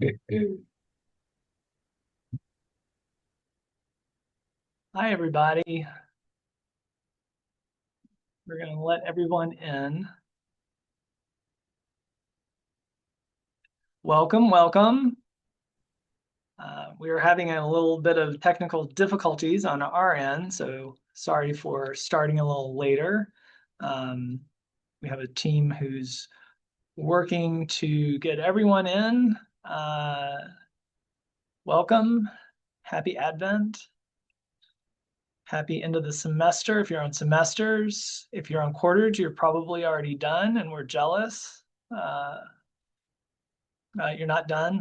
Hi, everybody. We're going to let everyone in. Welcome, welcome. We are having a little bit of technical difficulties on our end, so sorry for starting a little later. We have a team who's working to get everyone in. Welcome. Happy Advent. Happy end of the semester if you're on semesters. If you're on quarters, you're probably already done and we're jealous. You're not done.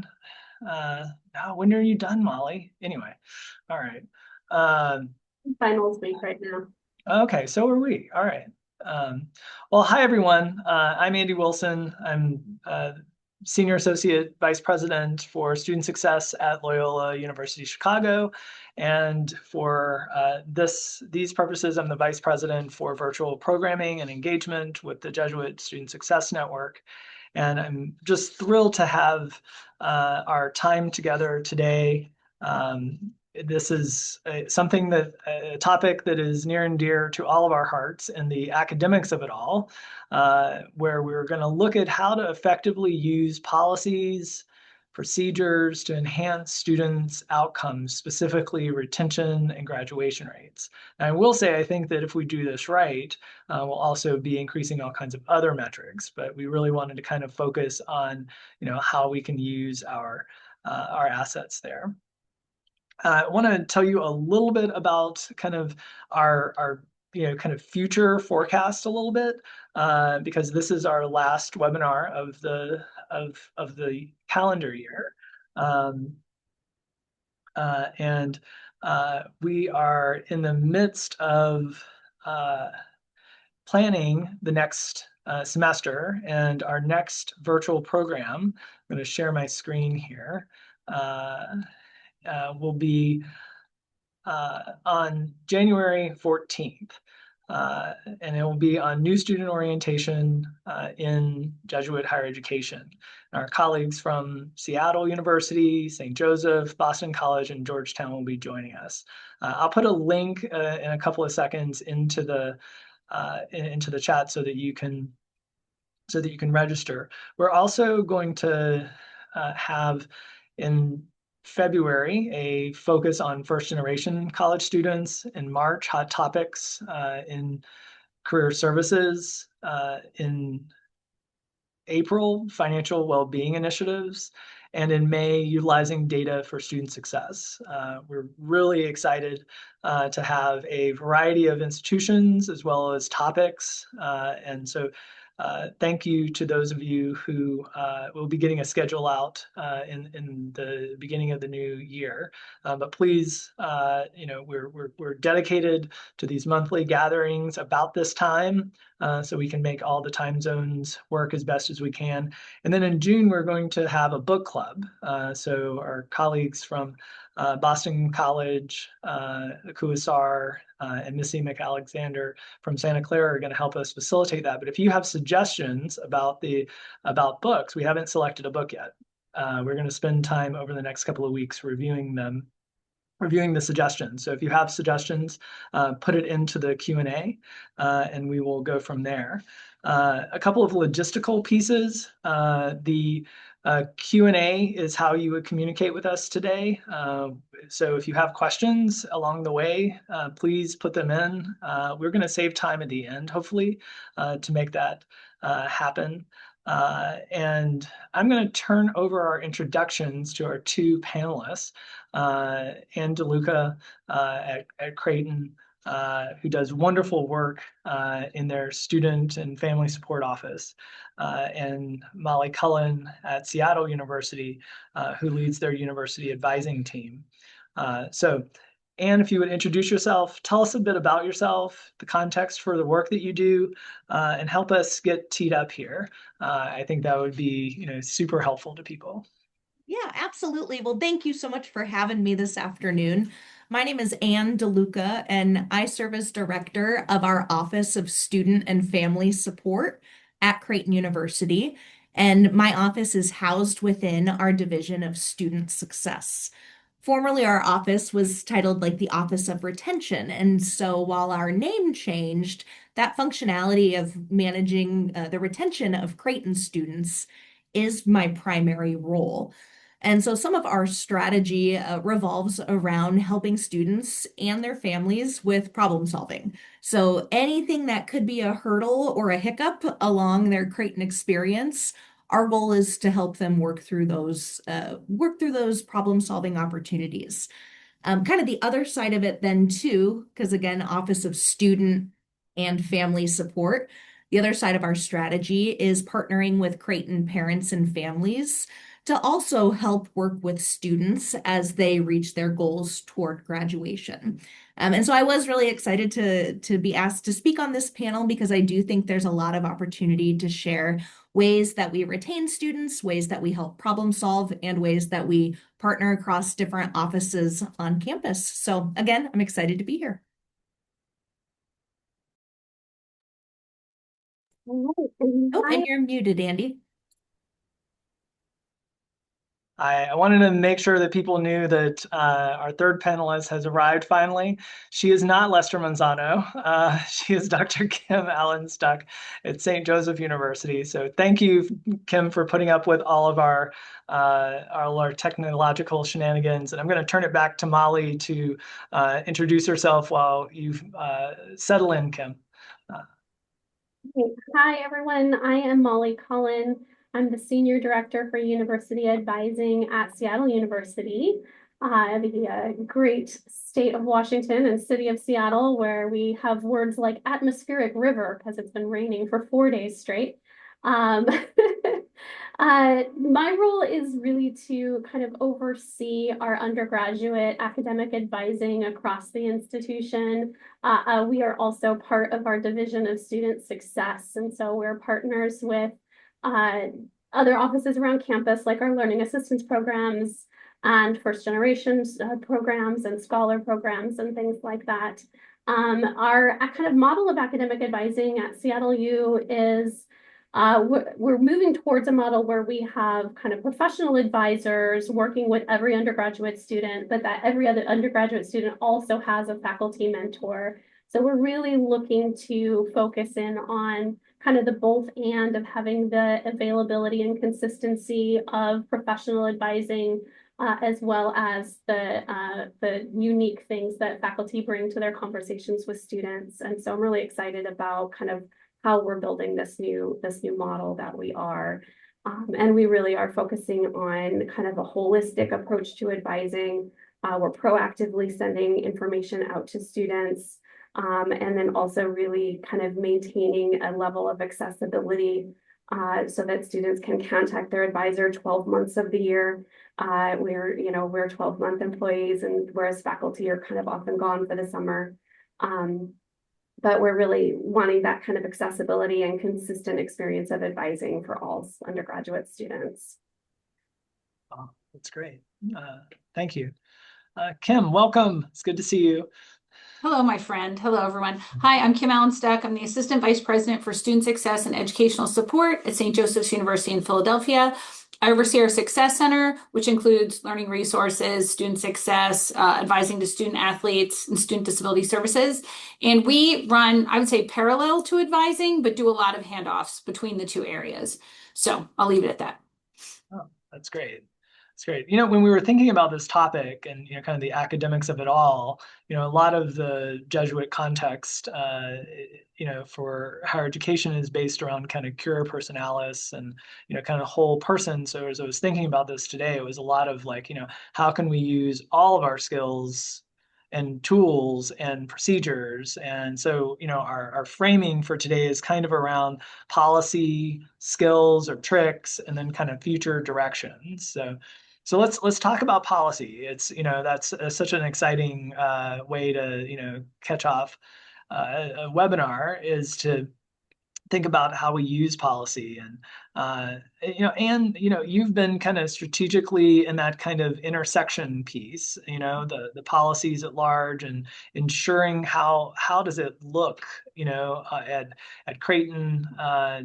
When are you done, Molly? Anyway, all right. Finals week right now. Okay, so are we. All right. Well, hi everyone. I'm Andy Wilson. I'm Senior Associate Vice President for Student Success at Loyola University Chicago. And for these purposes, I'm the Vice President for Virtual Programming and Engagement with the Jesuit Student Success Network. And I'm just thrilled to have our time together today. This is a topic that is near and dear to all of our hearts and the academics of it all, where we're going to look at how to effectively use policies, procedures to enhance students' outcomes, specifically retention and graduation rates. And I will say, I think that if we do this right, we'll also be increasing all kinds of other metrics, but we really wanted to kind of focus on, how we can use our assets there. I want to tell you a little bit about kind of our kind of future forecast a little bit, because this is our last webinar of the calendar year. And we are in the midst of planning the next semester and our next virtual program. I'm going to share my screen here. Will be on January 14th. And it will be on new student orientation in Jesuit higher education. Our colleagues from Seattle University, St. Joseph, Boston College, and Georgetown will be joining us. I'll put a link in a couple of seconds into the chat so that you can register. We're also going to have in February a focus on first generation college students. In March, hot topics in career services. In April, financial well-being initiatives. And in May, utilizing data for student success. We're really excited to have a variety of institutions as well as topics. And so thank you to those of you who will be getting a schedule out in the beginning of the new year. But please, we're dedicated to these monthly gatherings about this time, so we can make all the time zones work as best as we can. And then in June, we're going to have a book club. So our colleagues from Boston College, Kuasar, and Missy McAlexander from Santa Clara are going to help us facilitate that. But if you have suggestions about books, we haven't selected a book yet. We're going to spend time over the next couple of weeks reviewing the suggestions. So if you have suggestions, put it into the Q&A, and we will go from there. A couple of logistical pieces. The Q&A is how you would communicate with us today. So if you have questions along the way, please put them in. We're going to save time at the end, hopefully, to make that happen. And I'm going to turn over our introductions to our two panelists, Anne DeLuca at Creighton, who does wonderful work in their student and family support office, and Molly Cullen at Seattle University, who leads their university advising team. So Anne, if you would introduce yourself, tell us a bit about yourself, the context for the work that you do, and help us get teed up here. I think that would be, super helpful to people. Yeah, absolutely. Well, thank you so much for having me this afternoon. My name is Anne DeLuca, and I serve as director of our Office of Student and Family Support at Creighton University. and my office is housed within our Division of Student Success. Formerly, our office was titled like the Office of Retention. And so while our name changed, that functionality of managing the retention of Creighton students is my primary role. And so some of our strategy revolves around helping students and their families with problem solving. So anything that could be a hurdle or a hiccup along their Creighton experience, our goal is to help them work through those problem solving opportunities. Kind of the other side of it then too, because again, Office of Student and Family Support. The other side of our strategy is partnering with Creighton parents and families to also help work with students as they reach their goals toward graduation. And so I was really excited to be asked to speak on this panel because I do think there's a lot of opportunity to share ways that we retain students, ways that we help problem solve, and ways that we partner across different offices on campus. So again, I'm excited to be here. All right. Oh, and you're muted, Andy. I wanted to make sure that people knew that our third panelist has arrived finally. She is not Lester Manzano. She is Dr. Kim Allenstuck at St. Joseph University. So thank you, Kim, for putting up with all of our technological shenanigans. And I'm going to turn it back to Molly to introduce herself while you settle in, Kim. Hi, everyone. I am Molly Cullen. I'm the Senior Director for University Advising at Seattle University, the great state of Washington and city of Seattle, where we have words like atmospheric river because it's been raining for 4 days straight. My role is really to kind of oversee our undergraduate academic advising across the institution. We are also part of our Division of Student Success, and so we're partners with other offices around campus, like our learning assistance programs and first generation programs and scholar programs and things like that. Our kind of model of academic advising at Seattle U is we're moving towards a model where we have kind of professional advisors working with every undergraduate student, but that every other undergraduate student also has a faculty mentor. So we're really looking to focus in on kind of the both and of having the availability and consistency of professional advising, as well as the unique things that faculty bring to their conversations with students. And so I'm really excited about kind of how we're building this new model that we are. And we really are focusing on kind of a holistic approach to advising. We're proactively sending information out to students, and then also really kind of maintaining a level of accessibility so that students can contact their advisor 12 months of the year. We're 12-month employees, and whereas faculty are kind of often gone for the summer. But we're really wanting that kind of accessibility and consistent experience of advising for all undergraduate students. Oh, that's great. Thank you. Kim, welcome. It's good to see you. Hello, my friend. Hello, everyone. Hi, I'm Kim Allenstuck. I'm the Assistant Vice President for Student Success and Educational Support at St. Joseph's University in Philadelphia. I oversee our Success Center, which includes learning resources, student success, advising to student athletes, and student disability services. And we run, I would say, parallel to advising, but do a lot of handoffs between the two areas. So I'll leave it at that. Oh, that's great. That's great. You know, when we were thinking about this topic and, kind of the academics of it all, a lot of the Jesuit context, for higher education is based around kind of cura personalis and, kind of whole person. So as I was thinking about this today, it was a lot of like, how can we use all of our skills and tools and procedures. And so, our framing for today is kind of around policy, skills or tricks, and then kind of future directions. So let's talk about policy. It's, that's such an exciting way to, catch off a webinar is to think about how we use policy and you've been kind of strategically in that kind of intersection piece, the policies at large and ensuring how does it look, at Creighton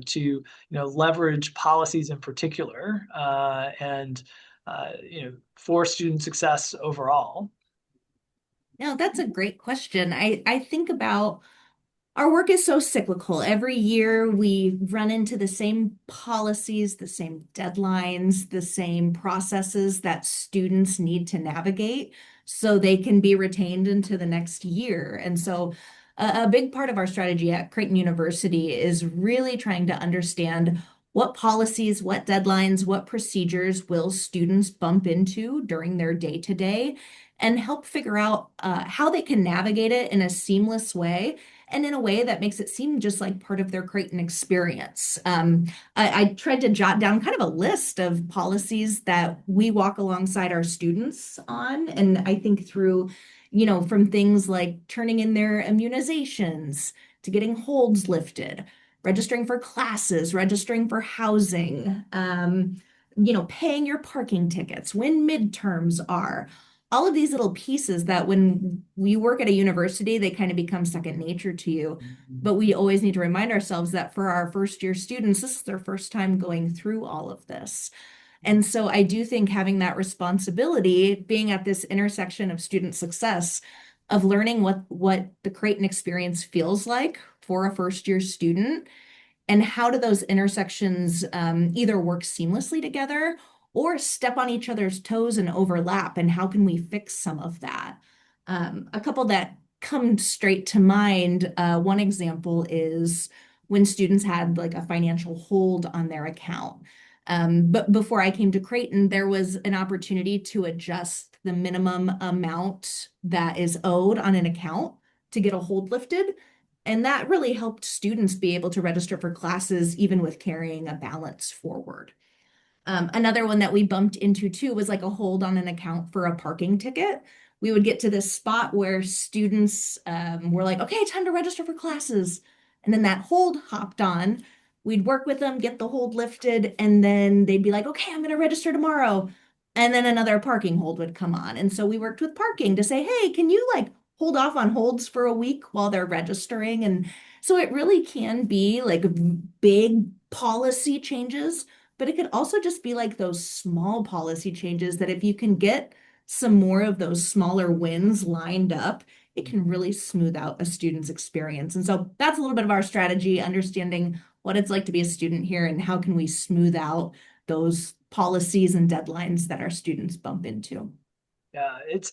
to leverage policies in particular and for student success overall. Now, that's a great question. I think about our work is so cyclical. Every year we run into the same policies, the same deadlines, the same processes that students need to navigate so they can be retained into the next year. And so a big part of our strategy at Creighton University is really trying to understand what policies, what deadlines, what procedures will students bump into during their day-to-day and help figure out how they can navigate it in a seamless way and in a way that makes it seem just like part of their Creighton experience. I tried to jot down kind of a list of policies that we walk alongside our students on. And I think through, from things like turning in their immunizations to getting holds lifted, registering for classes, registering for housing, paying your parking tickets, when midterms are, all of these little pieces that when we work at a university, they kind of become second nature to you. But we always need to remind ourselves that for our first year students, this is their first time going through all of this. And so I do think having that responsibility, being at this intersection of student success, of learning what the Creighton experience feels like for a first year student, and how do those intersections either work seamlessly together or step on each other's toes and overlap, and how can we fix some of that? A couple that come straight to mind, one example is when students had like a financial hold on their account. But before I came to Creighton, there was an opportunity to adjust the minimum amount that is owed on an account to get a hold lifted. And that really helped students be able to register for classes even with carrying a balance forward. Another one that we bumped into too was like a hold on an account for a parking ticket. We would get to this spot where students were like, okay, time to register for classes. And then that hold hopped on. We'd work with them, get the hold lifted, and then they'd be like, okay, I'm going to register tomorrow. And then another parking hold would come on. And so we worked with parking to say, hey, can you like hold off on holds for a week while they're registering? And so it really can be like big policy changes, but it could also just be like those small policy changes that if you can get some more of those smaller wins lined up, it can really smooth out a student's experience. And so that's a little bit of our strategy, understanding what it's like to be a student here and how can we smooth out those policies and deadlines that our students bump into. Yeah, it's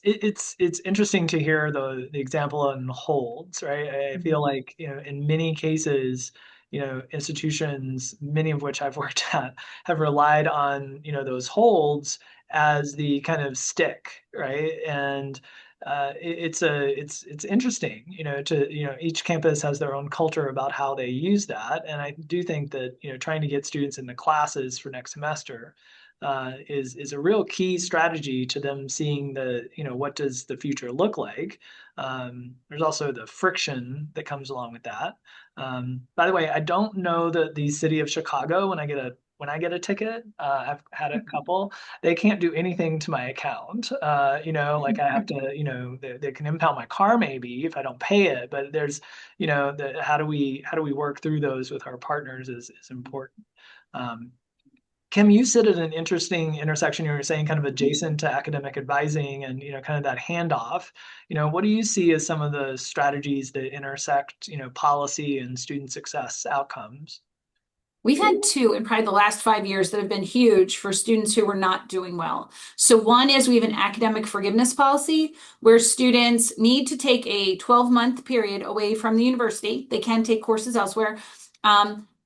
interesting to hear the example on holds, right? I feel like, in many cases, institutions, many of which I've worked at, have relied on, those holds as the kind of stick, right? And it's interesting, each campus has their own culture about how they use that. And I do think that, trying to get students into classes for next semester is a real key strategy to them seeing what does the future look like. There's also the friction that comes along with that. By the way, I don't know that the city of Chicago, when I get a ticket, I've had a couple, they can't do anything to my account. Like I have to, they can impound my car maybe if I don't pay it, but there's, how do we work through those with our partners is important. Kim, you sit at an interesting intersection. You were saying kind of adjacent to academic advising and, kind of that handoff. What do you see as some of the strategies that intersect, policy and student success outcomes? We've had two in probably the last 5 years that have been huge for students who were not doing well. So one is we have an academic forgiveness policy where students need to take a 12-month period away from the university. They can take courses elsewhere.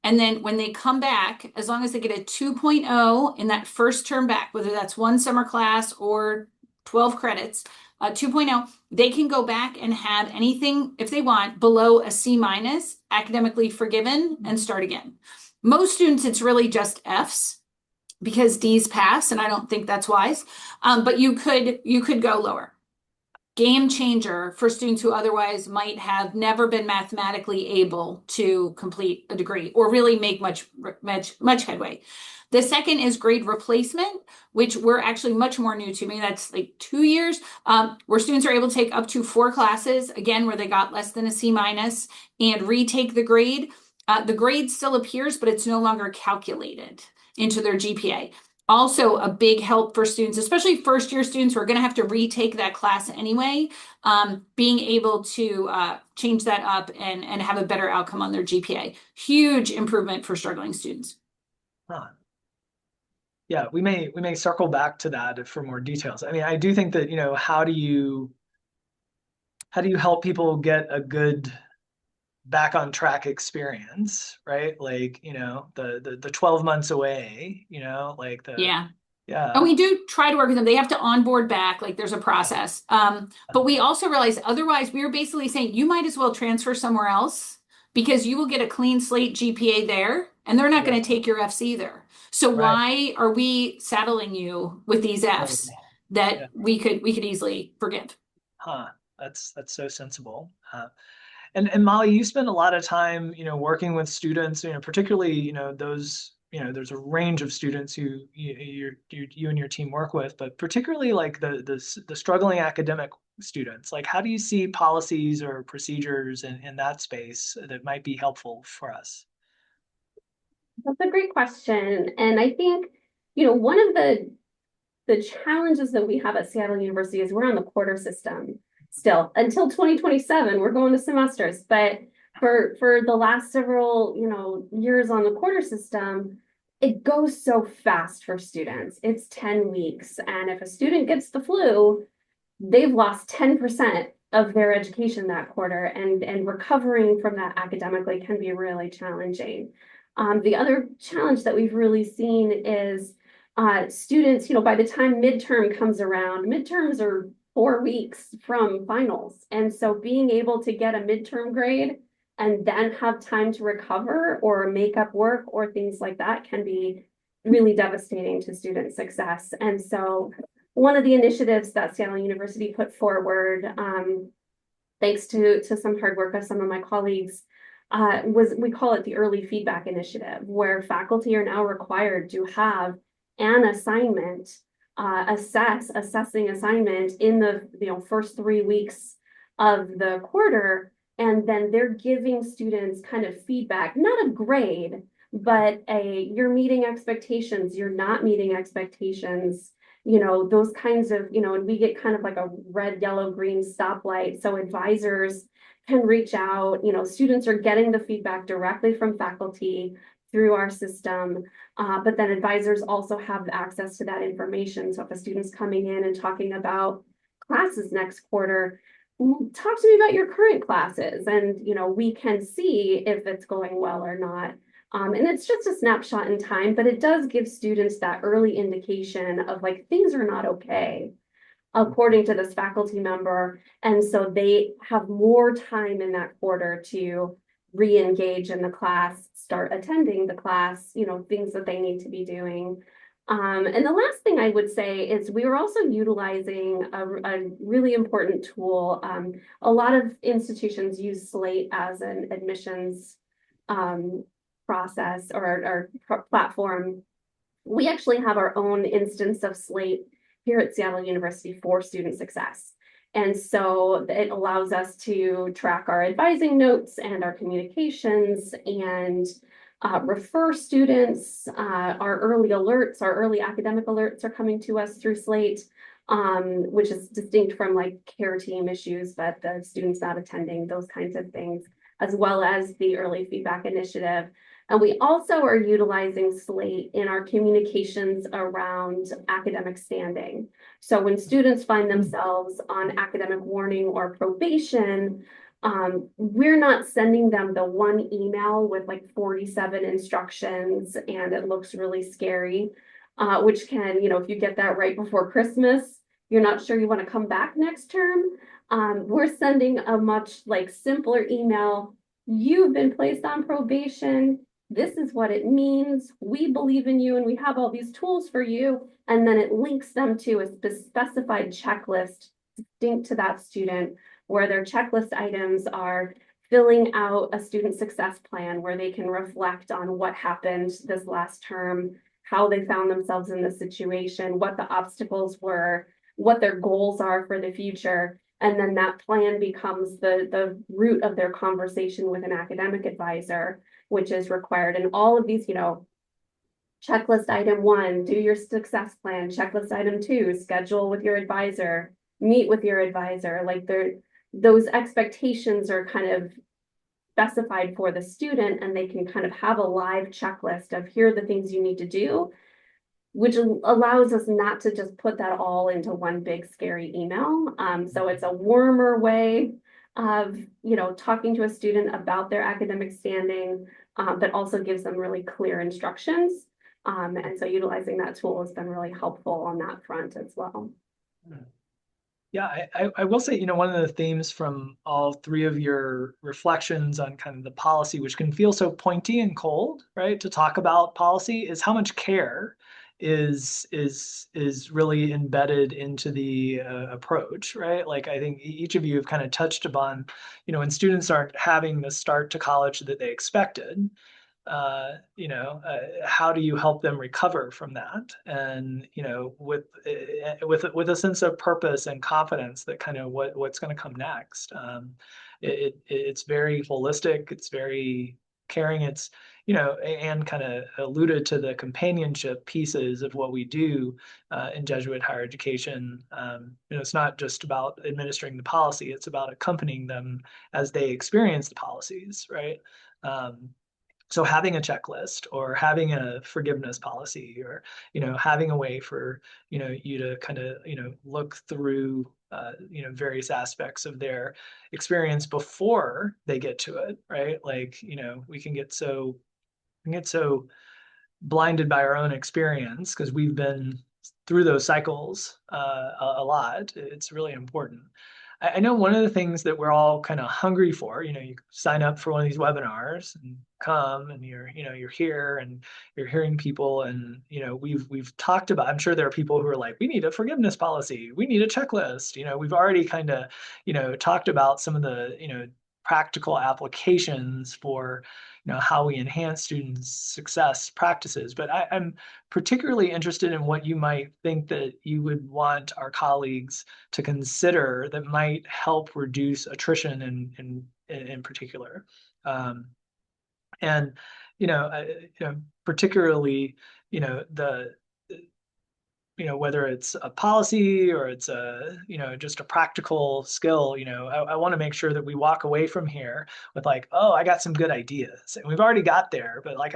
And then when they come back, as long as they get a 2.0 in that first term back, whether that's one summer class or 12 credits, 2.0, they can go back and have anything, if they want, below a C- academically forgiven and start again. Most students, it's really just Fs because Ds pass, and I don't think that's wise. But you could go lower. game changer for students who otherwise might have never been mathematically able to complete a degree or really make much headway. The second is grade replacement, which we're actually much more new to. Maybe that's like 2 years, where students are able to take up to 4 classes, again, where they got less than a C minus, and retake the grade. The grade still appears, but it's no longer calculated into their GPA. Also a big help for students, especially first-year students who are going to have to retake that class anyway, being able to change that up and have a better outcome on their GPA. Huge improvement for struggling students. Huh. Yeah, we may circle back to that for more details. I mean, I do think that, how do you help people get a good back on track experience, right? Like, the 12 months away, like Yeah. yeah. And we do try to work with them. They have to onboard back, like there's a process. But we also realize otherwise we were basically saying you might as well transfer somewhere else because you will get a clean slate GPA there and they're not going to take your Fs either. So why are we saddling you with these Fs that we could easily forgive? Huh. That's so sensible. And Molly, you spend a lot of time, working with students, particularly, those, there's a range of students who you and your team work with, but particularly like the struggling academic students. Like, how do you see policies or procedures in that space that might be helpful for us? That's a great question. And I think, one of the challenges that we have at Seattle University is we're on the quarter system still. Until 2027, we're going to semesters. But for the last several, years on the quarter system, it goes so fast for students. It's 10 weeks. And if a student gets the flu, they've lost 10% of their education that quarter, and recovering from that academically can be really challenging. The other challenge that we've really seen is students, by the time midterm comes around, midterms are 4 weeks from finals. And so being able to get a midterm grade and then have time to recover or make up work or things like that can be really devastating to student success. And so one of the initiatives that Seattle University put forward, thanks to some hard work of some of my colleagues, we call it the Early Feedback Initiative, where faculty are now required to have an assignment, assessing assignment in the first 3 weeks of the quarter, and then they're giving students kind of feedback, not a grade, but you're meeting expectations, you're not meeting expectations, those kinds of, and we get kind of like a red, yellow, green stoplight. So advisors can reach out, students are getting the feedback directly from faculty through our system, but then advisors also have access to that information. So if a student's coming in and talking about classes next quarter, talk to me about your current classes, and we can see if it's going well or not. And it's just a snapshot in time, but it does give students that early indication of like things are not okay, according to this faculty member. And so they have more time in that quarter to re-engage in the class, start attending the class, things that they need to be doing. And the last thing I would say is we were also utilizing a really important tool. A lot of institutions use Slate as an admissions process or platform. We actually have our own instance of Slate here at Seattle University for student success. And so it allows us to track our advising notes and our communications and refer students. Our early alerts, our early academic alerts are coming to us through Slate, which is distinct from like care team issues that the students not attending, those kinds of things, as well as the Early Feedback Initiative. And we also are utilizing Slate in our communications around academic standing. So when students find themselves on academic warning or probation, we're not sending them the one email with like 47 instructions and it looks really scary, which can, if you get that right before Christmas, you're not sure you want to come back next term. We're sending a much like simpler email. You've been placed on probation. This is what it means. We believe in you and we have all these tools for you. And then it links them to a specified checklist distinct to that student, where their checklist items are filling out a student success plan where they can reflect on what happened this last term, how they found themselves in the situation, what the obstacles were, what their goals are for the future. And then that plan becomes the root of their conversation with an academic advisor, which is required. And all of these, checklist item 1, do your success plan. Checklist item 2, schedule with your advisor, meet with your advisor. Like those expectations are kind of specified for the student, and they can kind of have a live checklist of here are the things you need to do, which allows us not to just put that all into one big scary email. So it's a warmer way of, talking to a student about their academic standing, but also gives them really clear instructions. And so utilizing that tool has been really helpful on that front as well. Yeah, I will say, one of the themes from all 3 of your reflections on kind of the policy, which can feel so pointy and cold, right, to talk about policy, is how much care is really embedded into the approach, right? Like, I think each of you have kind of touched upon, when students aren't having the start to college that they expected, how do you help them recover from that? And, with a sense of purpose and confidence that kind of what's going to come next. It's very holistic. It's very caring. It's, and kind of alluded to the companionship pieces of what we do in Jesuit higher education. It's not just about administering the policy. It's about accompanying them as they experience the policies, right? So having a checklist or having a forgiveness policy, or, having a way for, you to kind of, look through, various aspects of their experience before they get to it, right? Like, we can get so blinded by our own experience because we've been through those cycles a lot. It's really important. I know one of the things that we're all kind of hungry for, you sign up for one of these webinars and come, and you're here and you're hearing people, and, we've talked about, I'm sure there are people who are like, we need a forgiveness policy, we need a checklist. We've already kind of, talked about some of the, practical applications for, how we enhance students' success practices. But I'm particularly interested in what you might think that you would want our colleagues to consider that might help reduce attrition in particular. And, particularly, the whether it's a policy or it's a, just a practical skill, I want to make sure that we walk away from here with like, oh, I got some good ideas. And we've already got there, but like,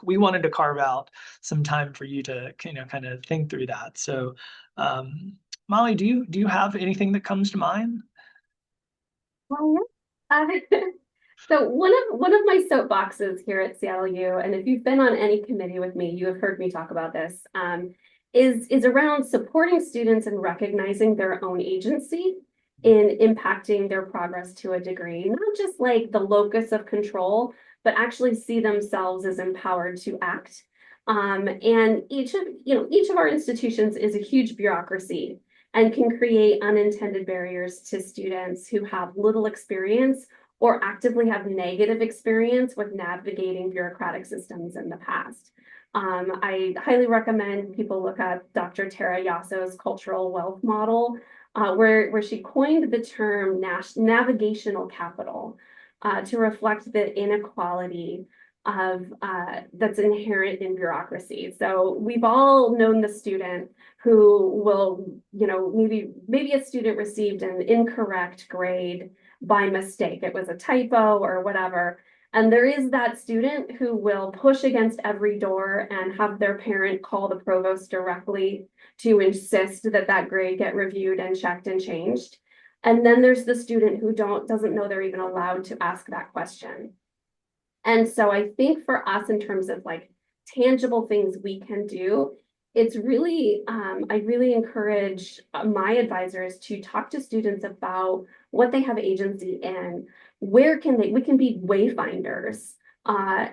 we wanted to carve out some time for you to, kind of think through that. So, Molly, do you have anything that comes to mind? Well, yeah. So one of my soapboxes here at Seattle U, and if you've been on any committee with me, you have heard me talk about this, is around supporting students and recognizing their own agency in impacting their progress to a degree, not just like the locus of control, but actually see themselves as empowered to act. And each of our institutions is a huge bureaucracy and can create unintended barriers to students who have little experience or actively have negative experience with navigating bureaucratic systems in the past. I highly recommend people look up Dr. Tara Yasso's cultural wealth model, where she coined the term navigational capital to reflect the inequality of that's inherent in bureaucracy. So we've all known the student who will, maybe a student received an incorrect grade by mistake. It was a typo or whatever. And there is that student who will push against every door and have their parent call the provost directly to insist that that grade get reviewed and checked and changed. And then there's the student who doesn't know they're even allowed to ask that question. And so I think for us, in terms of like tangible things we can do, it's really, I really encourage my advisors to talk to students about what they have agency in, we can be wayfinders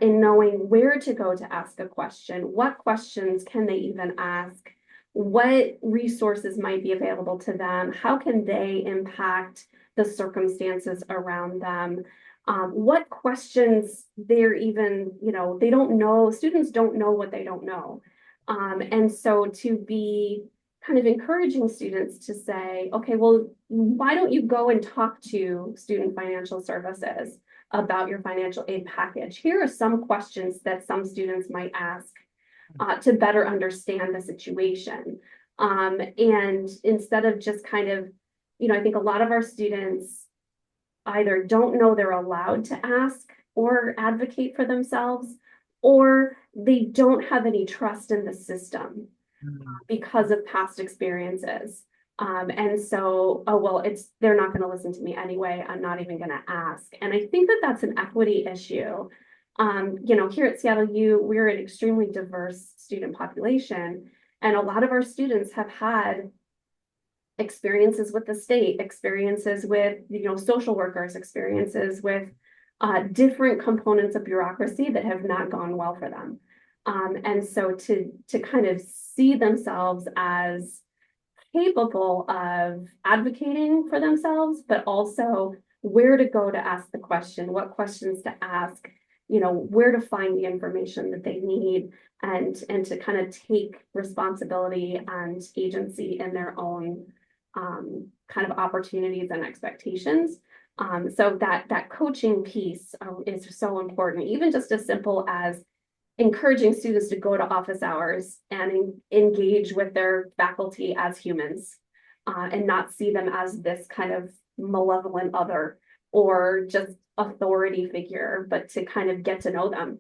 in knowing where to go to ask a question, what questions can they even ask, what resources might be available to them? How can they impact the circumstances around them? What questions they're even, they don't know, students don't know what they don't know. And so to be kind of encouraging students to say, okay, well, why don't you go and talk to Student Financial Services about your financial aid package? Here are some questions that some students might ask to better understand the situation. And instead of just kind of, I think a lot of our students either don't know they're allowed to ask or advocate for themselves, or they don't have any trust in the system because of past experiences. And so, oh, well, they're not going to listen to me anyway. I'm not even going to ask. And I think that that's an equity issue. Here at Seattle U, we're an extremely diverse student population, and a lot of our students have had experiences with the state, experiences with, social workers, experiences with different components of bureaucracy that have not gone well for them. And so to kind of see themselves as capable of advocating for themselves, but also where to go to ask the question, what questions to ask, where to find the information that they need, and to kind of take responsibility and agency in their own kind of opportunities and expectations. So that coaching piece is so important, even just as simple as encouraging students to go to office hours and engage with their faculty as humans, and not see them as this kind of malevolent other or just authority figure, but to kind of get to know them,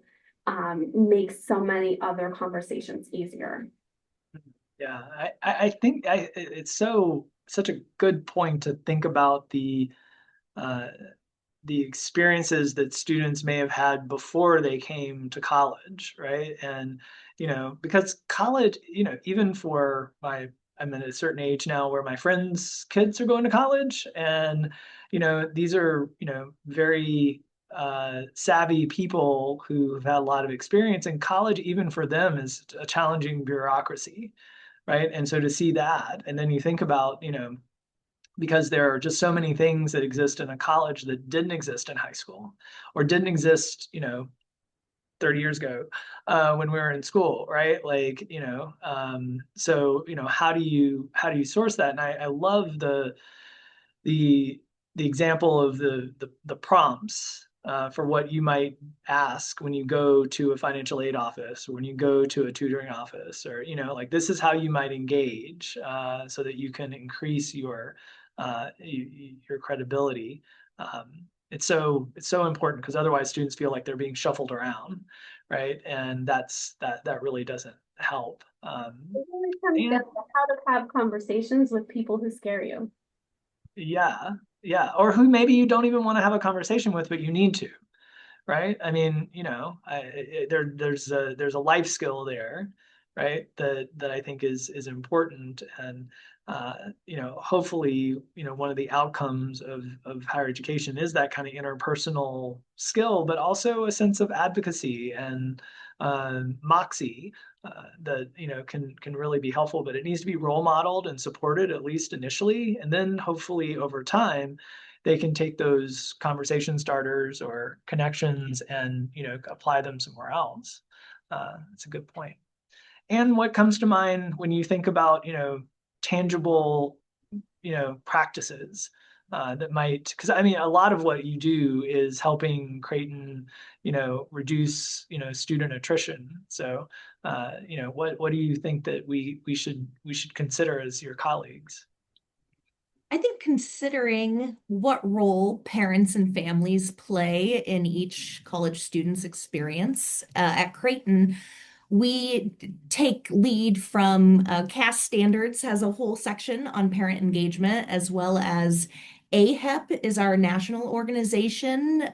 makes so many other conversations easier. Yeah, I think it's such a good point to think about uh, the experiences that students may have had before they came to college, right? And because college, even for I'm at a certain age now where my friends' kids are going to college, and these are very savvy people who have had a lot of experience. And college, even for them, is a challenging bureaucracy, right? And so to see that, and then you think about, because there are just so many things that exist in a college that didn't exist in high school or didn't exist, 30 years ago when we were in school, right? Like, so, how do you source that? And I love the example of the prompts for what you might ask when you go to a financial aid office or when you go to a tutoring office, or like this is how you might engage so that you can increase your credibility. It's so important, because otherwise students feel like they're being shuffled around, right? And that really doesn't help. It really comes down And to how to have conversations with people who scare you. yeah, yeah, or who maybe you don't even want to have a conversation with, but you need to, right? I mean, there's a life skill there, right? That I think is important, and hopefully, one of the outcomes of higher education is that kind of interpersonal skill, but also a sense of advocacy and moxie that can really be helpful. But it needs to be role modeled and supported, at least initially, and then hopefully over time they can take those conversation starters or connections and apply them somewhere else. That's a good point. And what comes to mind when you think about tangible practices that might, because I mean a lot of what you do is helping Creighton reduce student attrition. So what do you think that we should consider as your colleagues? I think considering what role parents and families play in each college student's experience at Creighton, we take lead from CAS Standards has a whole section on parent engagement, as well as AHEP is our national organization.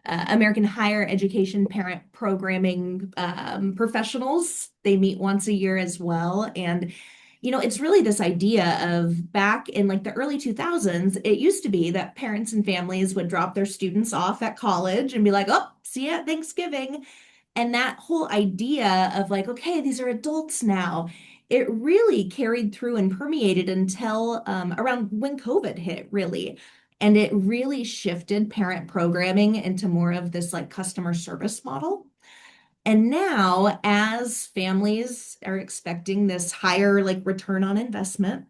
American Higher Education Parent Programming Professionals. They meet once a year as well. And it's really this idea of back in like the early 2000s, it used to be that parents and families would drop their students off at college and be like, oh, see you at Thanksgiving. And that whole idea of like, okay, these are adults now, it really carried through and permeated until around when COVID hit, really. And it really shifted parent programming into more of this like customer service model. And now, as families are expecting this higher like return on investment,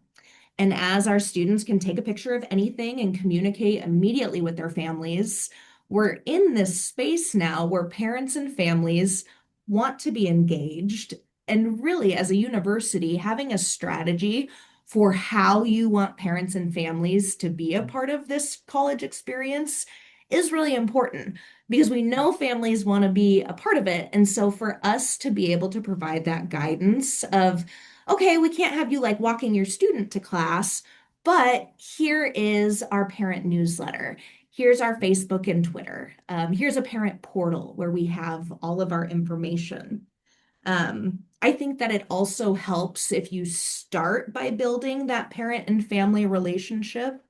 and as our students can take a picture of anything and communicate immediately with their families, we're in this space now where parents and families want to be engaged. And really, as a university, having a strategy for how you want parents and families to be a part of this college experience is really important because we know families want to be a part of it. And so for us to be able to provide that guidance of, okay, we can't have you like walking your student to class, but here is our parent newsletter. Here's our Facebook and Twitter. Here's a parent portal where we have all of our information. I think that it also helps if you start by building that parent and family relationship.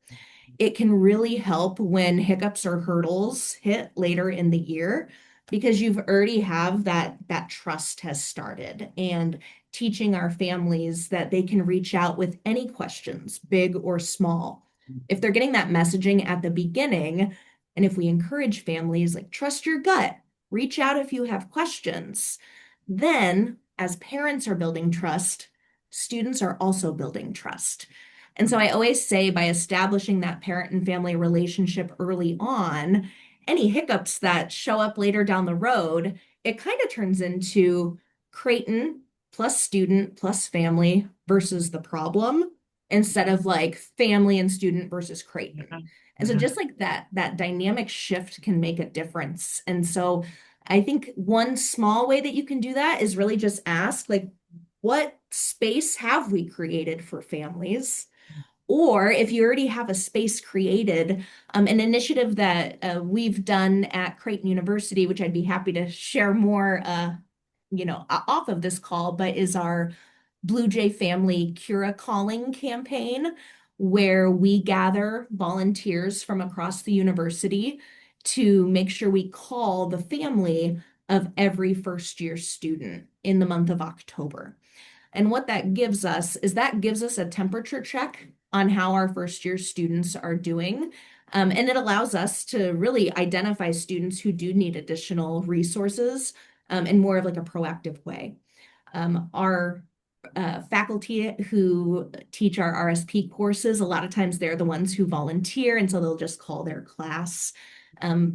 It can really help when hiccups or hurdles hit later in the year because you've already have that trust has started, and teaching our families that they can reach out with any questions, big or small. If they're getting that messaging at the beginning, and if we encourage families like trust your gut, reach out if you have questions, then as parents are building trust, students are also building trust. And so I always say by establishing that parent and family relationship early on, any hiccups that show up later down the road, it kind of turns into Creighton plus student plus family versus the problem instead of like family and student versus Creighton. And so just like that dynamic shift can make a difference. And so I think one small way that you can do that is really just ask like, what space have we created for families? Or if you already have a space created, an initiative that we've done at Creighton University, which I'd be happy to share more, off of this call, but is our Blue Jay Family Cura Calling campaign, where we gather volunteers from across the university to make sure we call the family of every first year student in the month of October. And what that gives us is that gives us a temperature check on how our first year students are doing. And it allows us to really identify students who do need additional resources in more of like a proactive way. Our faculty who teach our RSP courses, a lot of times they're the ones who volunteer, and so they'll just call their class.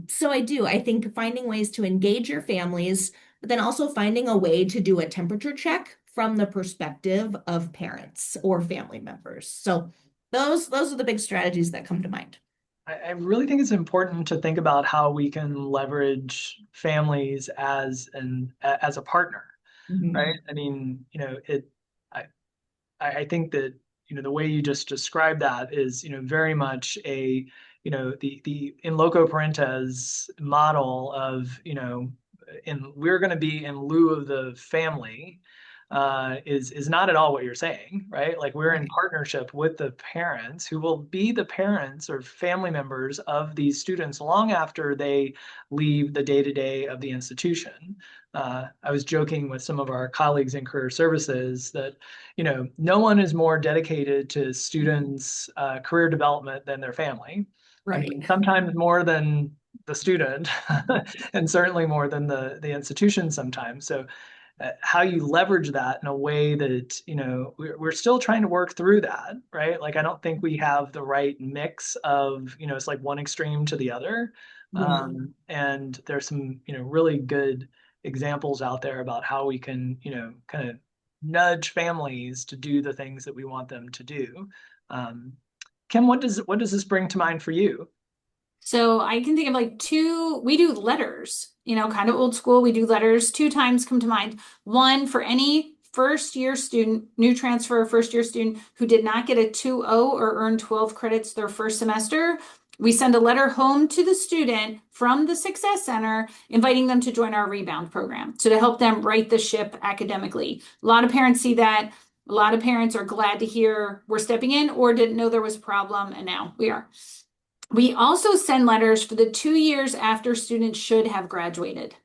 So I think finding ways to engage your families, but then also finding a way to do a temperature check from the perspective of parents or family members. So those are the big strategies that come to mind. I really think it's important to think about how we can leverage families as a partner, right? I mean, I think that, the way you just described that is, very much the in loco parentis model of, we're going to be in lieu of the family, is not at all what you're saying, right? Like we're in partnership with the parents who will be the parents or family members of these students long after they leave the day-to-day of the institution. I was joking with some of our colleagues in career services that, no one is more dedicated to students' career development than their family. Right. I mean, sometimes more than the student, and certainly more than the institution sometimes. So how you leverage that in a way that, we're still trying to work through that, right? Like, I don't think we have the right mix of, it's like one extreme to the other. And there's some, really good examples out there about how we can, kind of nudge families to do the things that we want them to do. Kim, what does this bring to mind for you? So I can think of like we do letters, kind of old school. We do letters. Two times come to mind. One for any first year student, new transfer, first year student who did not get a 2.0 or earn 12 credits their first semester. We send a letter home to the student from the Success Center, inviting them to join our rebound program. So to help them right the ship academically. A lot of parents see that. A lot of parents are glad to hear we're stepping in or didn't know there was a problem, and now we are. We also send letters for the 2 years after students should have graduated.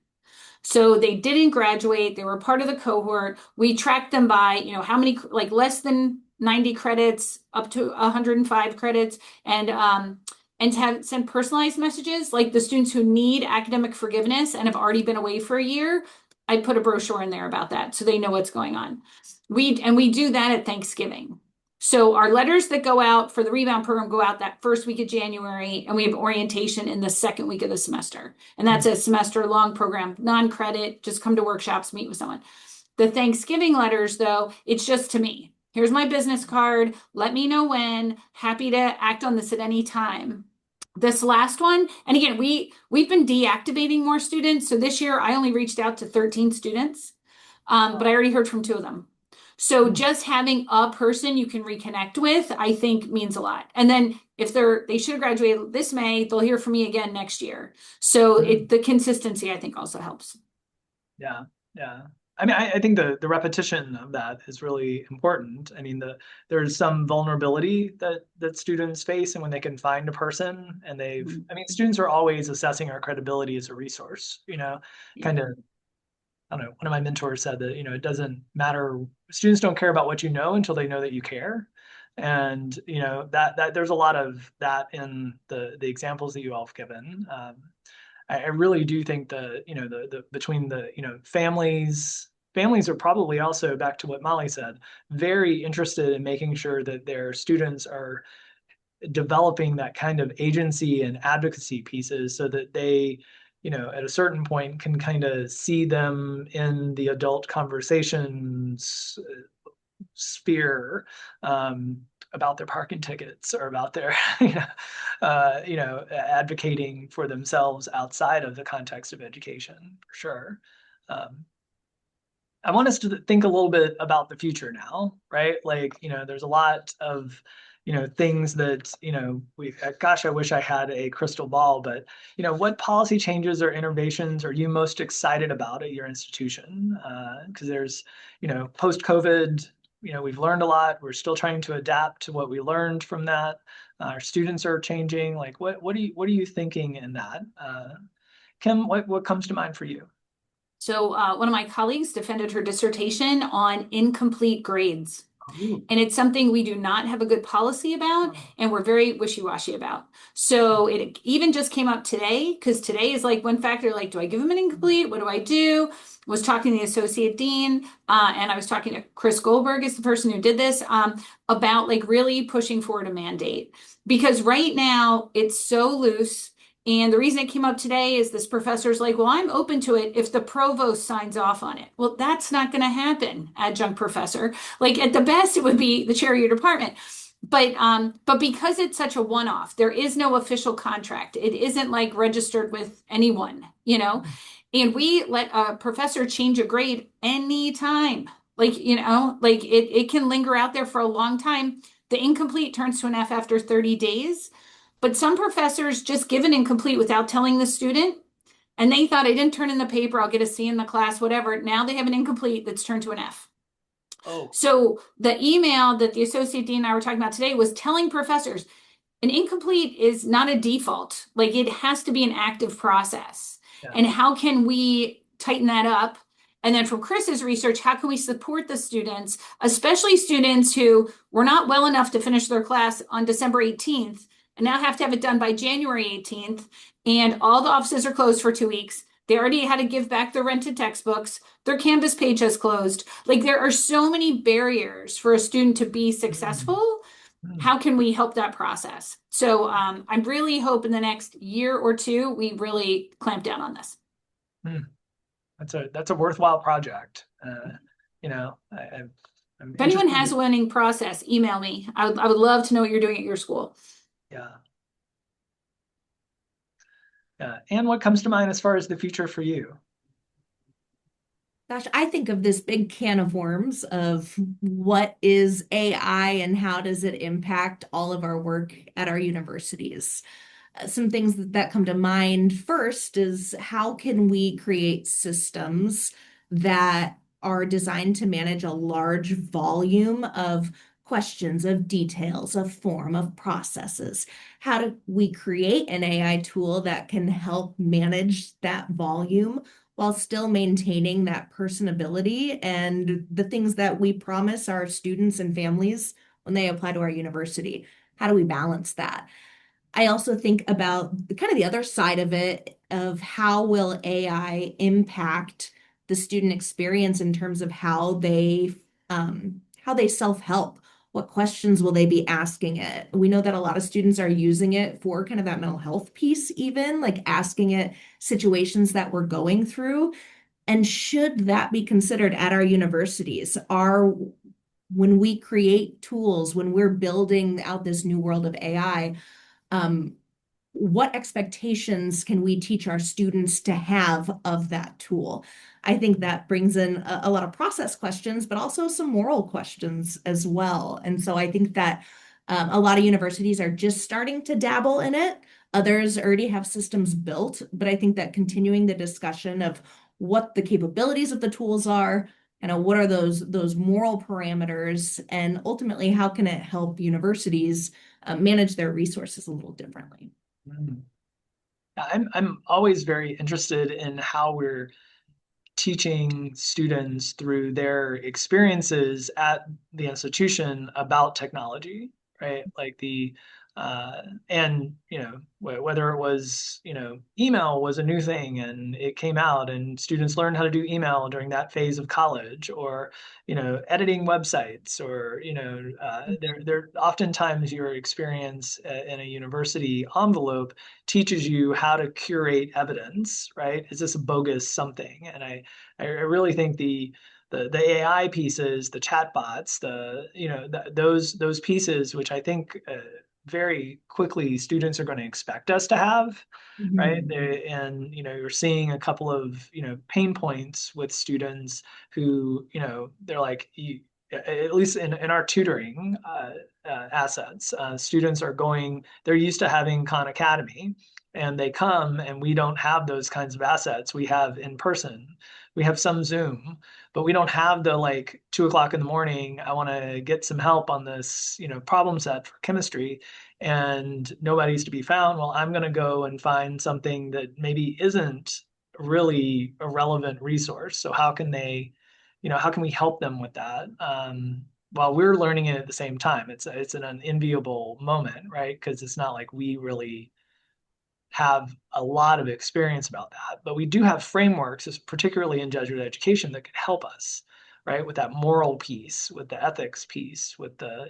So they didn't graduate. They were part of the cohort. We tracked them by, how many, like less than 90 credits up to 105 credits, and to have send personalized messages, like the students who need academic forgiveness and have already been away for a year. I put a brochure in there about that so they know what's going on. We do that at Thanksgiving. So our letters that go out for the rebound program go out that first week of January, and we have orientation in the second week of the semester. And that's a semester-long program, non-credit, just come to workshops, meet with someone. The Thanksgiving letters, though, it's just to me. Here's my business card. Let me know when. Happy to act on this at any time. This last one, and again, we've been deactivating more students. So this year I only reached out to 13 students, but I already heard from 2 of them. So just having a person you can reconnect with, I think means a lot. And then if they should have graduated this May, they'll hear from me again next year. So the consistency, I think, also helps. Yeah, yeah. I mean, I think the repetition of that is really important. I mean, there's some vulnerability that students face, and when they can find a person, and I mean, students are always assessing our credibility as a resource, kind of. I don't know, one of my mentors said that, it doesn't matter. Students don't care about what you know until they know that you care. And, that there's a lot of that in the examples that you all have given. I really do think the between the, families are probably also, back to what Molly said, very interested in making sure that their students are developing that kind of agency and advocacy pieces so that they, at a certain point can kind of see them in the adult conversations sphere, about their parking tickets or about their, advocating for themselves outside of the context of education, for sure. I want us to think a little bit about the future now, right? Like, there's a lot of, things that, gosh, I wish I had a crystal ball, but, what policy changes or innovations are you most excited about at your institution? Because there's, post-COVID, we've learned a lot. We're still trying to adapt to what we learned from that. Our students are changing. Like, what are you thinking in that? Kim, what comes to mind for you? So one of my colleagues defended her dissertation on incomplete grades. And it's something we do not have a good policy about, and we're very wishy-washy about. So it even just came up today, because today is like one factor, like, do I give them an incomplete? What do I do? Was talking to the associate dean, and I was talking to Chris Goldberg, is the person who did this, about like really pushing forward a mandate. Because right now it's so loose. And the reason it came up today is this professor's like, well, I'm open to it if the provost signs off on it. Well, that's not going to happen, adjunct professor. Like at the best, it would be the chair of your department. But because it's such a one-off, there is no official contract. It isn't like registered with anyone, and we let a professor change a grade anytime. Like, like it can linger out there for a long time. The incomplete turns to an F after 30 days. But some professors just give an incomplete without telling the student, and they thought I didn't turn in the paper, I'll get a C in the class, whatever. Now they have an incomplete that's turned to an F. Oh. So the email that the associate dean and I were talking about today was telling professors an incomplete is not a default. Like it has to be an active process. Yeah. And how can we tighten that up? And then from Chris's research, how can we support the students, especially students who were not well enough to finish their class on December 18th, and now have to have it done by January 18th, and all the offices are closed for 2 weeks. They already had to give back their rented textbooks. Their Canvas page has closed. Like there are so many barriers for a student to be successful. How can we help that process? So I really hope in the next year or two, we really clamp down on this. That's a worthwhile project. If anyone has a winning process, email me. I would love to know what you're doing at your school. Yeah. And what comes to mind as far as the future for you? Gosh, I think of this big can of worms of what is AI and how does it impact all of our work at our universities. Some things that come to mind first is how can we create systems that are designed to manage a large volume of questions, of details, of form, of processes. How do we create an AI tool that can help manage that volume while still maintaining that personability and the things that we promise our students and families when they apply to our university. How do we balance that? I also think about kind of the other side of it, of how will AI impact the student experience in terms of how they self-help. What questions will they be asking it? We know that a lot of students are using it for kind of that mental health piece, even like asking it situations that we're going through. And should that be considered at our universities? When we create tools, when we're building out this new world of AI, um, what expectations can we teach our students to have of that tool? I think that brings in a lot of process questions, but also some moral questions as well. And so I think that a lot of universities are just starting to dabble in it. Others already have systems built, but I think that continuing the discussion of what the capabilities of the tools are, what are those moral parameters, and ultimately how can it help universities manage their resources a little differently. I'm always very interested in how we're teaching students through their experiences at the institution about technology, right? Like and whether it was, email was a new thing and it came out and students learned how to do email during that phase of college, or editing websites, or there oftentimes your experience in a university envelope teaches you how to curate evidence, right? Is this a bogus something? And I really think the AI pieces, the chatbots, those pieces, which I think very quickly students are going to expect us to have, right? And you're seeing a couple of pain points with students who they're like, at least in our tutoring assets, students they're used to having Khan Academy, and they come and we don't have those kinds of assets. We have in person, we have some Zoom, but we don't have the like 2 o'clock in the morning, I want to get some help on this problem set for chemistry, and nobody's to be found. Well, I'm going to go and find something that maybe isn't really a relevant resource. So how can we help them with that? While we're learning it at the same time. It's an unenviable moment, right? Because it's not like we really have a lot of experience about that, but we do have frameworks, particularly in Jesuit education, that can help us, right? With that moral piece, with the ethics piece, with the,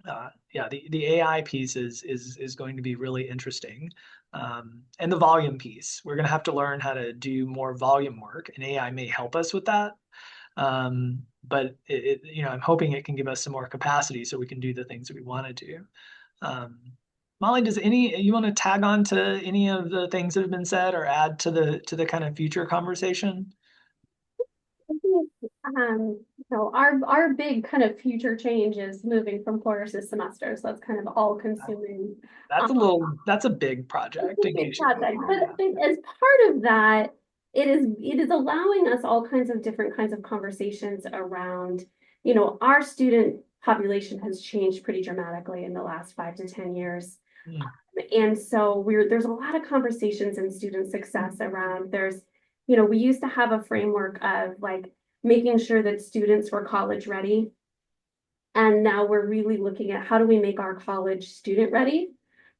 the AI piece is going to be really interesting. And the volume piece, we're going to have to learn how to do more volume work, and AI may help us with that. But I'm hoping it can give us some more capacity so we can do the things that we want to do. Molly, you want to tag on to any of the things that have been said or add to the kind of future conversation? Our big kind of future change is moving from quarters to semesters. So that's kind of all consuming. That's a big project. But I think as part of that, it is allowing us all kinds of different kinds of conversations around, our student population has changed pretty dramatically in the last 5 to 10 years. And so there's a lot of conversations in student success around we used to have a framework of like making sure that students were college ready. And now we're really looking at how do we make our college student ready?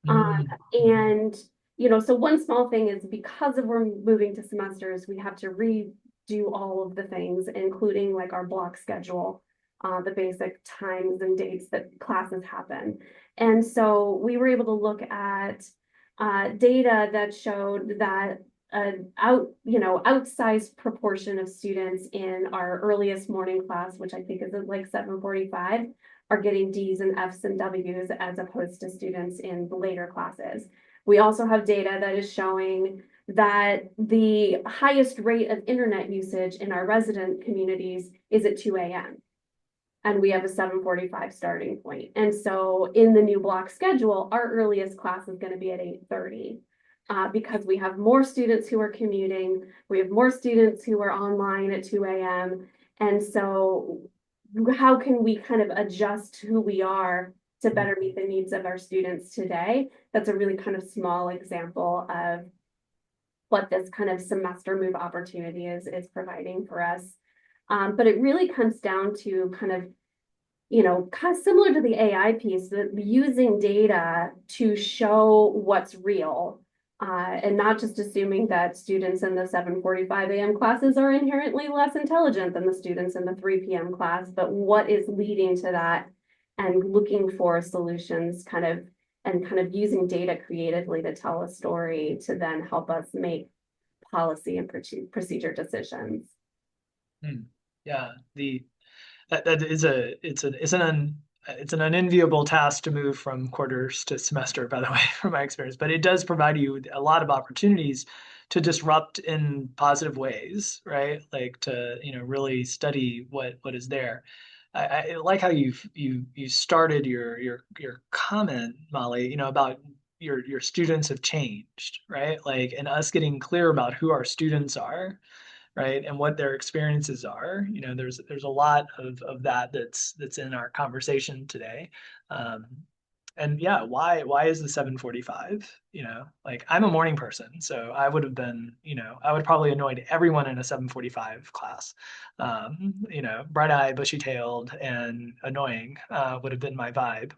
And so one small thing is because we're moving to semesters, we have to redo all of the things, including like our block schedule, the basic times and dates that classes happen. And so we were able to look at data that showed that outsized proportion of students in our earliest morning class, which I think is at like 7:45, are getting D's and F's and W's as opposed to students in the later classes. We also have data that is showing that the highest rate of internet usage in our resident communities is at 2 a.m. And we have a 7:45 starting point. And so in the new block schedule, our earliest class is going to be at 8:30. Because we have more students who are commuting, we have more students who are online at 2 a.m. And so how can we kind of adjust who we are to better meet the needs of our students today? That's a really kind of small example of what this kind of semester move opportunity is providing for us. But it really comes down to kind of, kind of similar to the AI piece, using data to show what's real. And not just assuming that students in the 7:45 a.m. classes are inherently less intelligent than the students in the 3 p.m. class, but what is leading to that, and looking for solutions and kind of using data creatively to tell a story to then help us make policy and procedure decisions. Yeah, that is it's an unenviable task to move from quarters to semester, by the way, from my experience, but it does provide you a lot of opportunities to disrupt in positive ways, right? Like to, really study what is there. I like how you started your comment, Molly, about your students have changed, right? Like, and us getting clear about who our students are, right, and what their experiences are. There's a lot of that that's in our conversation today. And yeah, why is the 7:45? Like, I'm a morning person, so I would have been, I would probably annoyed everyone in a 7:45 class. Bright-eyed, bushy-tailed, and annoying would have been my vibe.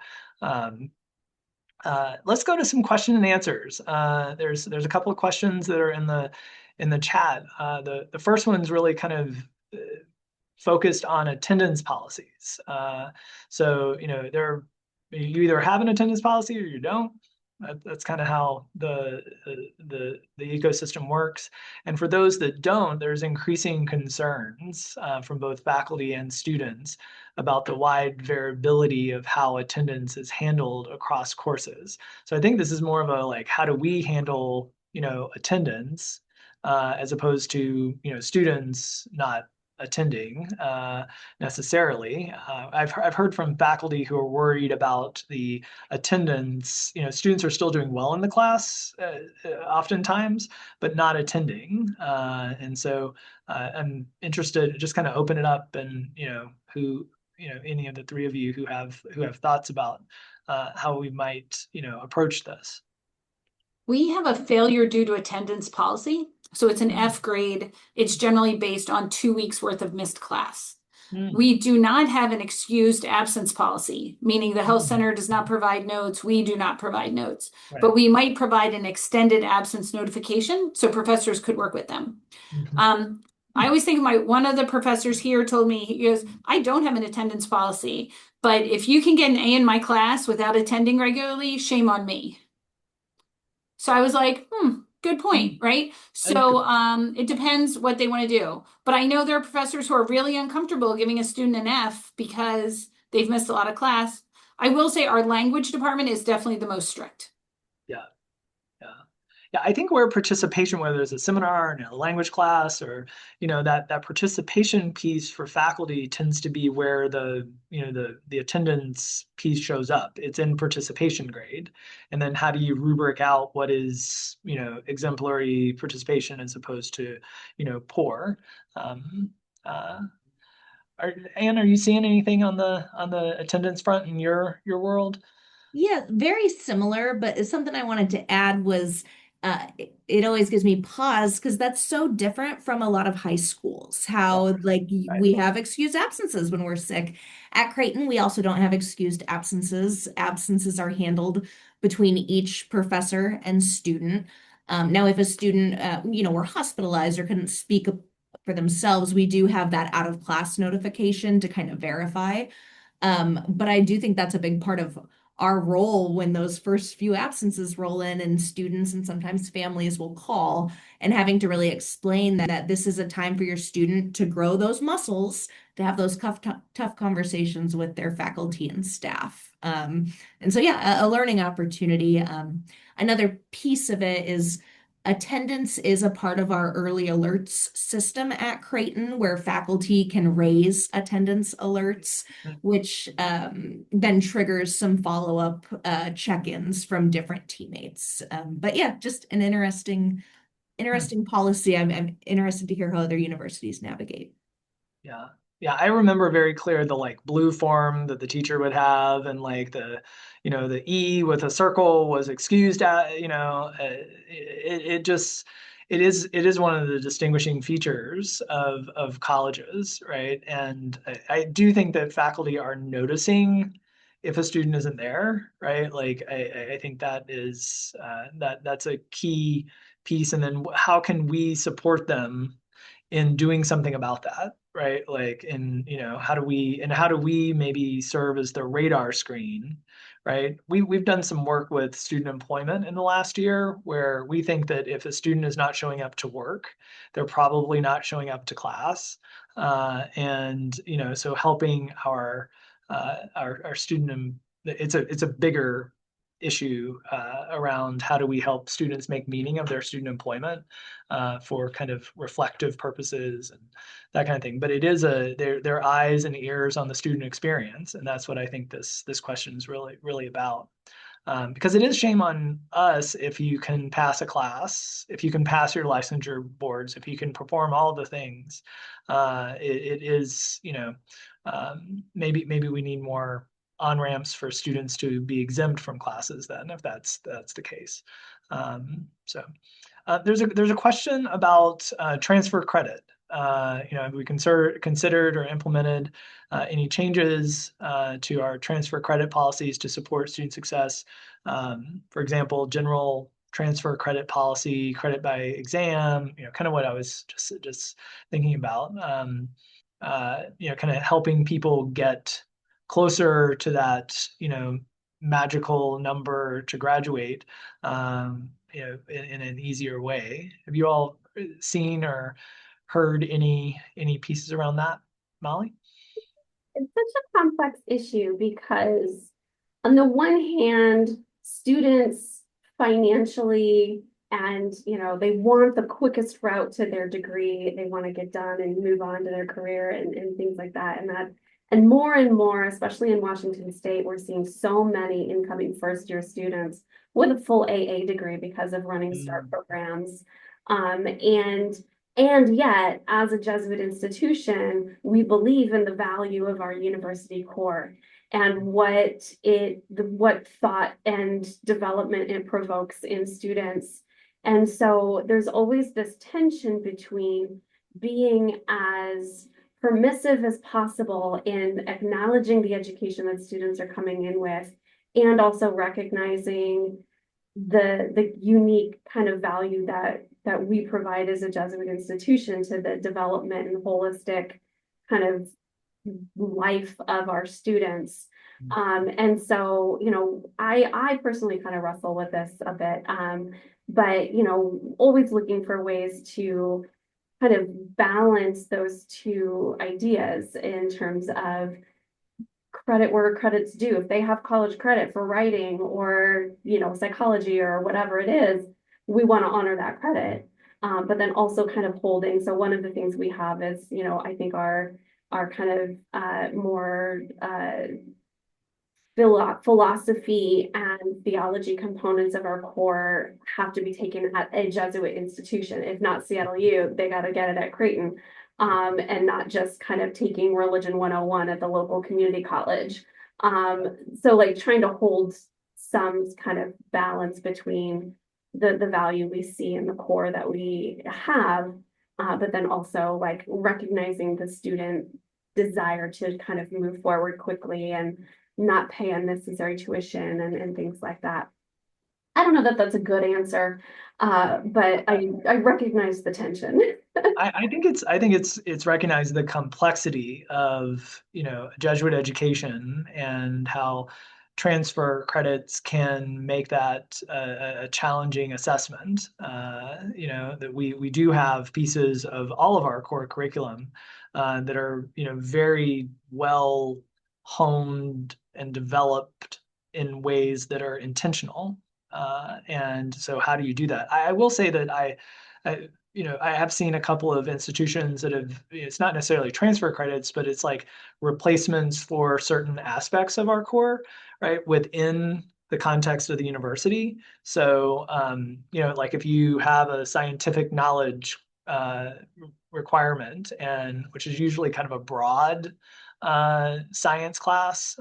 Let's go to some question and answers. There's a couple of questions that are in the chat. The first one's really kind of focused on attendance policies. So you either have an attendance policy or you don't. That's kind of how the ecosystem works. And for those that don't, there's increasing concerns from both faculty and students about the wide variability of how attendance is handled across courses. So I think this is more of a like, how do we handle attendance as opposed to students not attending necessarily. I've heard from faculty who are worried about the attendance. Students are still doing well in the class oftentimes, but not attending. And so I'm interested, just kind of open it up, and who any of the three of you who have thoughts about how we might approach this. We have a failure due to attendance policy. So it's an F grade. It's generally based on 2 weeks worth of missed class. We do not have an excused absence policy, meaning the health center does not provide notes. We do not provide notes, Right. but we might provide an extended absence notification so professors could work with them. I always think one of the professors here told me, he goes, I don't have an attendance policy, but if you can get an A in my class without attending regularly, shame on me. So I was like, good point, right? So it depends what they want to do. But I know there are professors who are really uncomfortable giving a student an F because they've missed a lot of class. I will say our language department is definitely the most strict. Yeah, I think where participation, whether it's a seminar and a language class, or that participation piece for faculty tends to be where the attendance piece shows up. It's in participation grade, and then how do you rubric out what is exemplary participation as opposed to poor. Anne, are you seeing anything on the attendance front in your world? Yeah, very similar, but something I wanted to add was it always gives me pause because that's so different from a lot of high schools. How we have excused absences when we're sick. At Creighton, we also don't have excused absences. Absences are handled between each professor and student. Now, if a student, were hospitalized or couldn't speak for themselves, we do have that out of class notification to kind of verify. But I do think that's a big part of our role when those first few absences roll in, and students and sometimes families will call, and having to really explain that this is a time for your student to grow those muscles, to have those tough conversations with their faculty and staff. And so, yeah, a learning opportunity. Another piece of it is attendance is a part of our early alerts system at Creighton, where faculty can raise attendance alerts, which then triggers some follow-up check-ins from different teammates. But yeah, just an interesting policy. I'm interested to hear how other universities navigate. Yeah, I remember very clear the blue form that the teacher would have, and the E with a circle was excused. It just it is one of the distinguishing features of colleges, right? And I do think that faculty are noticing if a student isn't there, right? Like I think that is that's a key piece. And then how can we support them in doing something about that, right? Like in, how do we maybe serve as the radar screen, right? We've done some work with student employment in the last year where we think that if a student is not showing up to work, they're probably not showing up to class. And so helping our student, it's a bigger issue around how do we help students make meaning of their student employment for kind of reflective purposes and that kind of thing. But it is their eyes and ears on the student experience, and that's what I think this question is really about. Because it is shame on us if you can pass a class, if you can pass your licensure boards, if you can perform all the things. It is, maybe we need more on-ramps for students to be exempt from classes then, if that's the case. There's a question about transfer credit. Have we considered or implemented any changes to our transfer credit policies to support student success? For example, general transfer credit policy, credit by exam, kind of what I was just thinking about. Kind of helping people get closer to that, magical number to graduate, in an easier way. Have you all seen or heard any pieces around that, Molly? It's such a complex issue because on the one hand, students financially and they want the quickest route to their degree. They want to get done and move on to their career and things like that. And more, especially in Washington State, we're seeing so many incoming first-year students with a full AA degree because of running START programs. And yet, as a Jesuit institution, we believe in the value of our university core and what thought and development it provokes in students. And so there's always this tension between being as permissive as possible in acknowledging the education that students are coming in with, and also recognizing the unique kind of value that we provide as a Jesuit institution to the development and holistic kind of life of our students. And so, I personally kind of wrestle with this a bit, but, always looking for ways to kind of balance those two ideas in terms of credit where credit's due. If they have college credit for writing or, psychology or whatever it is, we want to honor that credit. But then also kind of holding. So one of the things we have is, I think our kind of more philosophy and theology components of our core have to be taken at a Jesuit institution. If not Seattle U, they got to get it at Creighton. And not just kind of taking religion 101 at the local community college. So like trying to hold some kind of balance between the value we see in the core that we have, but then also like recognizing the student desire to kind of move forward quickly and not pay unnecessary tuition and things like that. I don't know that that's a good answer, but I recognize the tension. I think it's recognized the complexity of Jesuit education and how transfer credits can make that a challenging assessment. That we do have pieces of all of our core curriculum that are very well honed and developed in ways that are intentional. And so how do you do that? I will say that I have seen a couple of institutions that have, it's not necessarily transfer credits, but it's like replacements for certain aspects of our core, right, within the context of the university. So, like if you have a scientific knowledge requirement, and which is usually kind of a broad science class,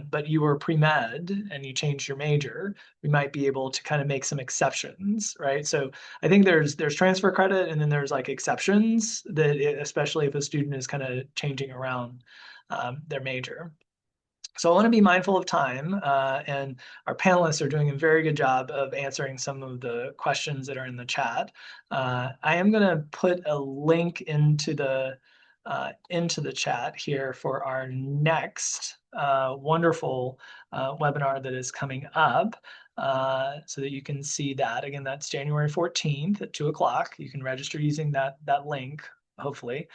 but you were pre-med and you changed your major, we might be able to kind of make some exceptions, right? So I think there's transfer credit, and then there's like exceptions that, especially if a student is kind of changing around their major. So I want to be mindful of time, and our panelists are doing a very good job of answering some of the questions that are in the chat. I am going to put a link into the chat here for our next wonderful webinar that is coming up, so that you can see that. Again, that's January 14th at 2 o'clock. You can register using that link, hopefully.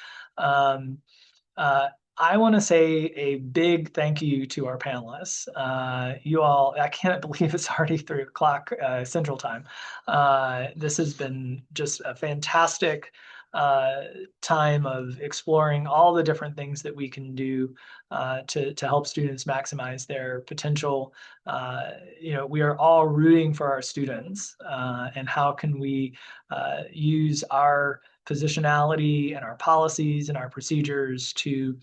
I want to say a big thank you to our panelists. You all, I can't believe it's already 3 o'clock Central Time. This has been just a fantastic time of exploring all the different things that we can do to help students maximize their potential. We are all rooting for our students, and how can we use our positionality and our policies and our procedures to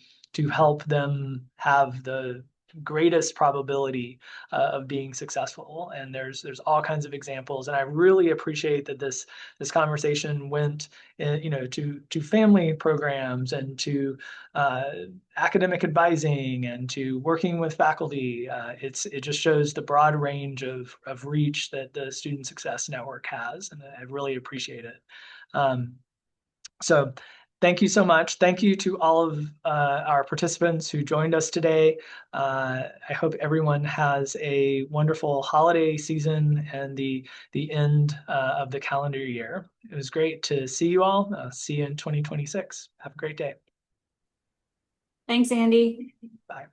help them have the greatest probability of being successful. And there's all kinds of examples, and I really appreciate that this conversation went to family programs and to academic advising and to working with faculty. It just shows the broad range of reach that the Student Success Network has, and I really appreciate it. So thank you so much. Thank you to all of our participants who joined us today. I hope everyone has a wonderful holiday season and the end of the calendar year. It was great to see you all. See you in 2026. Have a great day. Thanks, Andy. Bye.